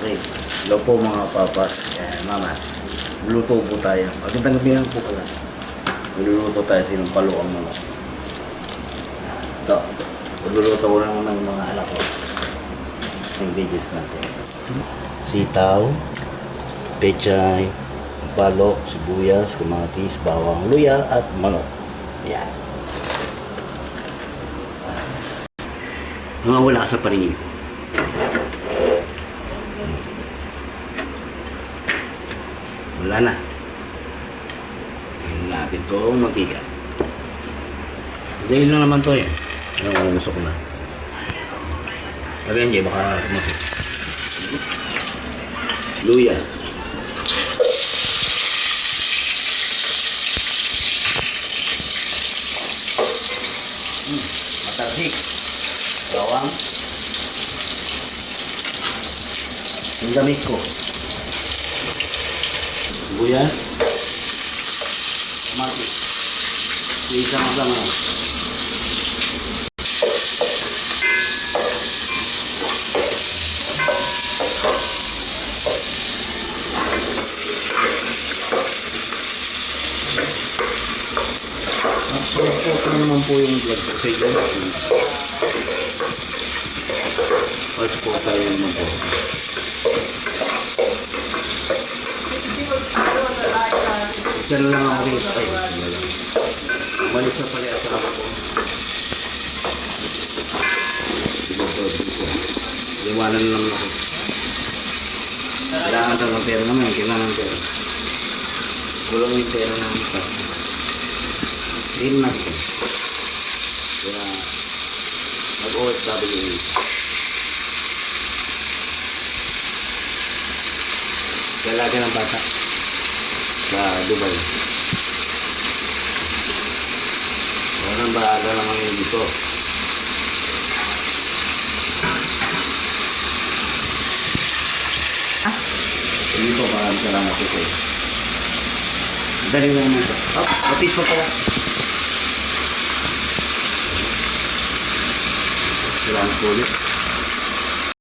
Okay. Hello po mga papas. Mamas. Luto po tayo. Magandang gabi lang po pala. Magluluto tayo sa inyong paluang mga. Ito. Magluluto ko naman ng mga anak ko. Ang digis natin. Sitaw, pechay, balok, sibuyas, kamatis, bawang, luya, at manok. Yan. Mga wala sa paningin. Wala na. Tingnan natin ito mantika. Dahil lang naman ito eh. Ano gusto ko na. Lagyan dyan, baka kumakit. Luya. Matalsik. Bawang. Ang gamit ko. Sibuyas. Kamatis. Isama-sama. Ito naman po yung blood pressure. Ito po tayo naman po. Diyan lang ako rin. Ay, malis na pala sa ako. Iwanan lang ako. Kailangan tayo ng pera naman. Kailangan ng pera. Kulang yung pera naman ito. Hindi natin. Kaya mag-OFW. Lalaki ng bata sa Dubai. Walang bahala naman yun dito. Dito parang salamat ito. Dali mo naman ito. Mapis pa pala. Salamat po ulit.